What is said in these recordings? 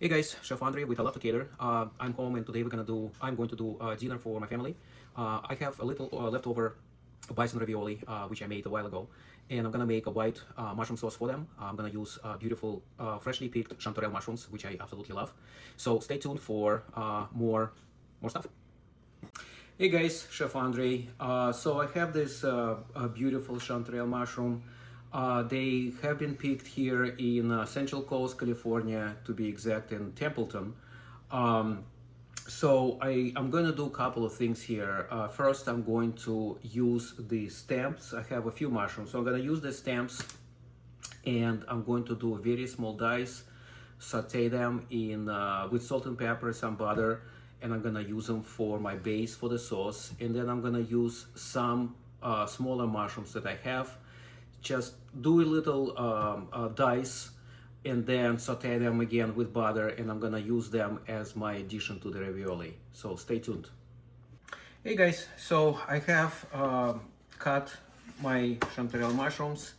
Hey guys, Chef Andre with I Love to Cater. I'm home and today I'm going to do dinner for my family. I have a little leftover bison ravioli which I made a while ago, and I'm gonna make a white mushroom sauce for them. I'm gonna use beautiful freshly picked chanterelle mushrooms, which I absolutely love. So stay tuned for more stuff. Hey guys, Chef Andre. So I have this beautiful chanterelle mushroom. They have been picked here in Central Coast, California, to be exact, in Templeton. So I'm going to do a couple of things here. First, I'm going to use the stamps. I have a few mushrooms, so I'm going to use the stamps, and I'm going to do a very small dice, saute them in with salt and pepper, some butter, and I'm gonna use them for my base for the sauce. And then I'm gonna use some smaller mushrooms that I have. Just do a little dice and then saute them again with butter, and I'm gonna use them as my addition to the ravioli. So stay tuned. Hey guys, so I have cut my chanterelle mushrooms.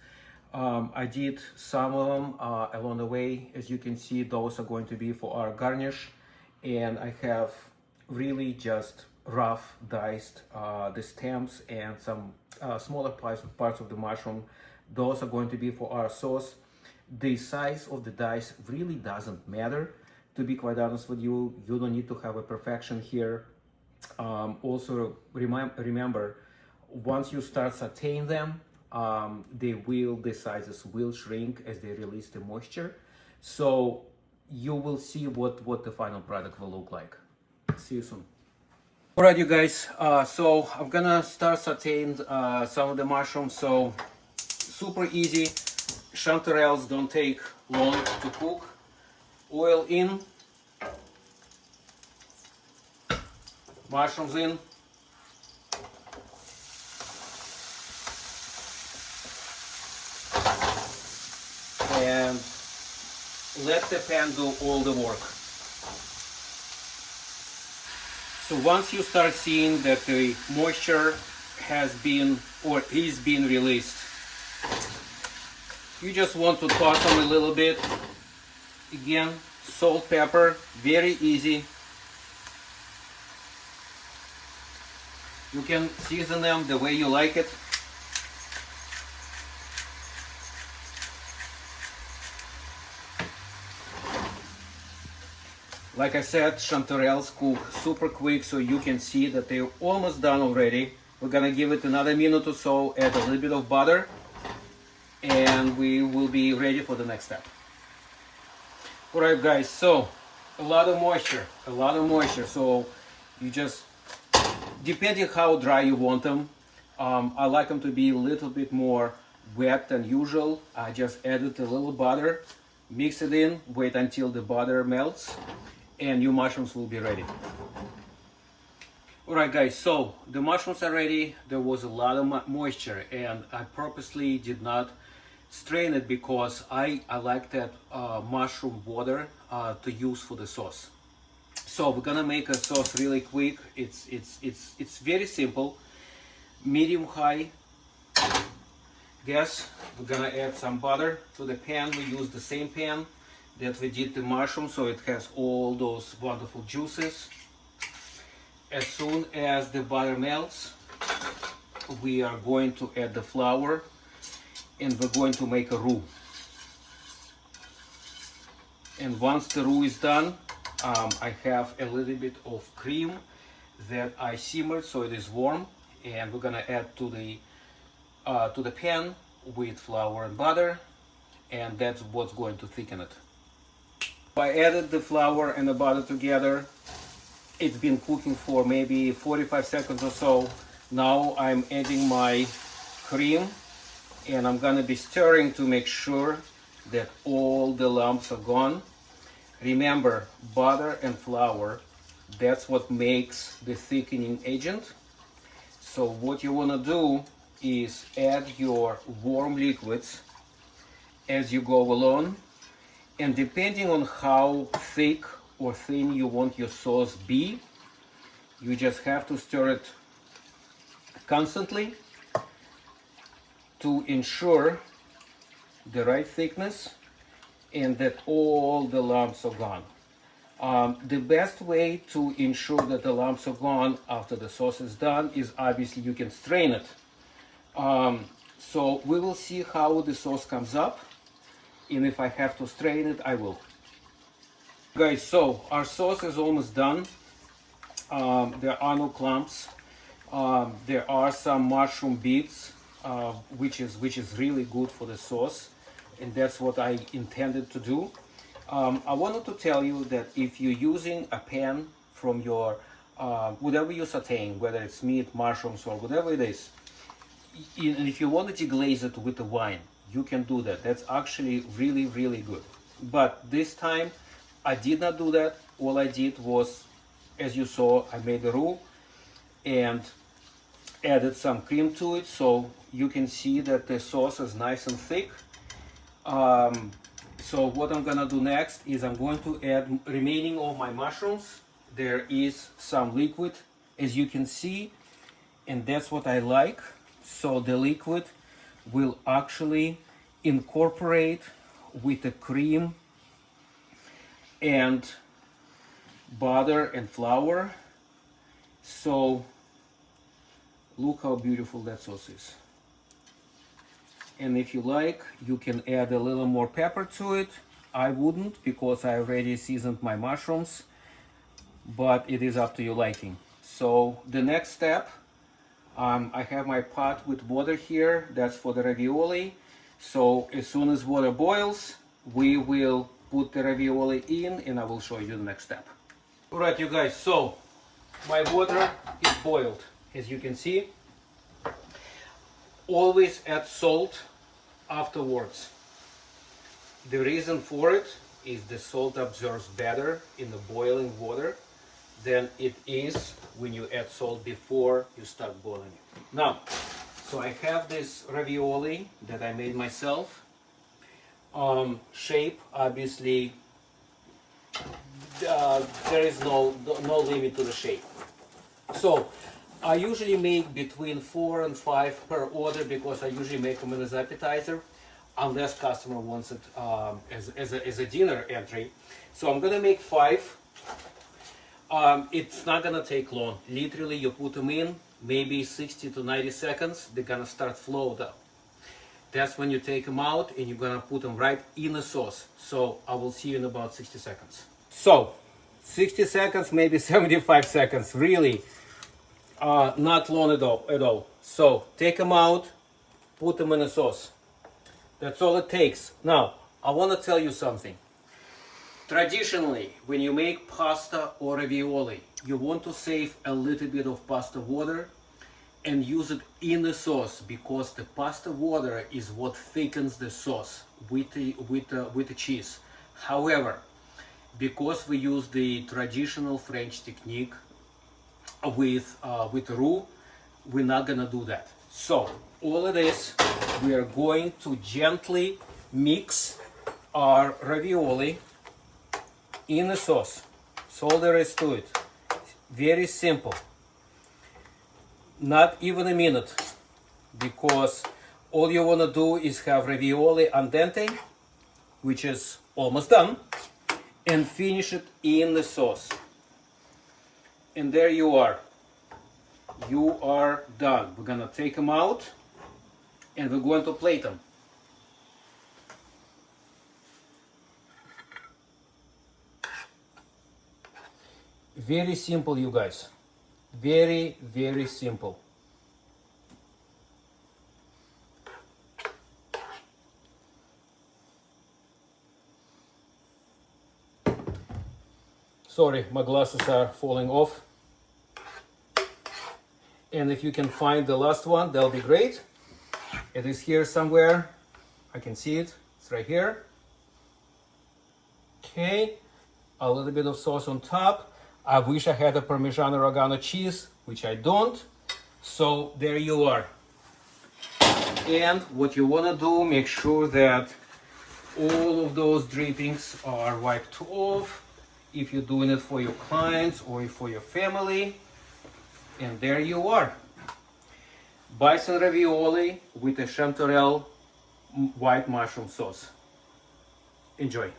I did some of them along the way. As you can see, those are going to be for our garnish, and I have really just rough diced the stems and some smaller parts of the mushroom. Those are going to be for our sauce. The size of the dice really doesn't matter, to be quite honest with you. You don't need to have a perfection here. Also remember, once you start sauteing them, the sizes will shrink as they release the moisture. So you will see what the final product will look like. See you soon. Alright, you guys, so I'm gonna start sauteing some of the mushrooms. So super easy. Chanterelles don't take long to cook. Oil in, mushrooms in, and let the pan do all the work. So once you start seeing that the moisture has been or is being released, you just want to toss them a little bit. Again, salt, pepper, very easy. You can season them the way you like it. Like I said, chanterelles cook super quick, so you can see that they're almost done already. We're gonna give it another minute or so, add a little bit of butter, and we will be ready for the next step. Alright guys, so a lot of moisture, so you just, depending how dry you want them, I like them to be a little bit more wet than usual. I just added a little butter, mix it in, wait until the butter melts, and your mushrooms will be ready. Alright guys, so the mushrooms are ready. There was a lot of moisture, and I purposely did not strain it because I like that mushroom water to use for the sauce. So we're gonna make a sauce really quick. It's very simple. Medium high gas. We're gonna add some butter to the pan. We use the same pan that we did the mushroom, so it has all those wonderful juices. As soon as the butter melts, we are going to add the flour, and we're going to make a roux. And once the roux is done, I have a little bit of cream that I simmered so it is warm, and we're gonna add to the pan with flour and butter, and that's what's going to thicken it. I added the flour and the butter together. It's been cooking for maybe 45 seconds or so. Now I'm adding my cream, and I'm gonna be stirring to make sure that all the lumps are gone. Remember, butter and flour, that's what makes the thickening agent. So what you wanna do is add your warm liquids as you go along, and depending on how thick or thin you want your sauce be, you just have to stir it constantly to ensure the right thickness and that all the lumps are gone. The best way to ensure that the lumps are gone after the sauce is done is obviously you can strain it. So we will see how the sauce comes up, and if I have to strain it, I will. Guys, so our sauce is almost done. There are no clumps. There are some mushroom bits, which is really good for the sauce, and that's what I intended to do. I wanted to tell you that if you're using a pan from your whatever you're sauteing, whether it's meat, mushrooms, or whatever it is, and if you want to deglaze it with the wine, you can do that. That's actually really, really good. But this time, I did not do that. All I did was, as you saw, I made the roux and added some cream to it, so you can see that the sauce is nice and thick. So what I'm gonna do next is I'm going to add remaining of my mushrooms. There is some liquid, as you can see, and that's what I like. So the liquid will actually incorporate with the cream and butter and flour. So look how beautiful that sauce is. And if you like, you can add a little more pepper to it. I wouldn't, because I already seasoned my mushrooms, but it is up to your liking. So the next step, I have my pot with water here. That's for the ravioli. So as soon as water boils, we will put the ravioli in, and I will show you the next step. All right, you guys, so my water is boiled, as you can see. Always add salt afterwards. The reason for it is the salt absorbs better in the boiling water than it is when you add salt before you start boiling it. Now, so I have this ravioli that I made myself. Shape, obviously, there is no limit to the shape. So I usually make between 4 and 5 per order, because I usually make them as appetizer, unless customer wants it as a dinner entry. So I'm gonna make 5. It's not gonna take long. Literally, you put them in, maybe 60 to 90 seconds, they're gonna start flow down. That's when you take them out, and you're gonna put them right in the sauce. So I will see you in about 60 seconds. So 60 seconds, maybe 75 seconds, really. Not long at all. So take them out, put them in a sauce. That's all it takes. Now, I want to tell you something. Traditionally, when you make pasta or ravioli, you want to save a little bit of pasta water and use it in the sauce, because the pasta water is what thickens the sauce with the cheese. However, because we use the traditional French technique with roux, we're not gonna do that. So all it is, we are going to gently mix our ravioli in the sauce. That's all there is to it. Very simple. Not even a minute, because all you want to do is have ravioli al dente, which is almost done, and finish it in the sauce. And there you are. You are done. We're gonna take them out, and we're going to plate them. Very simple, you guys. Very, very simple. Sorry, my glasses are falling off. And if you can find the last one, that'll be great. It is here somewhere. I can see it. It's right here. Okay. A little bit of sauce on top. I wish I had a Parmesan oregano cheese, which I don't. So there you are. And what you want to do, make sure that all of those drippings are wiped off if you're doing it for your clients or for your family. And there you are. Bison ravioli with a chanterelle white mushroom sauce. Enjoy.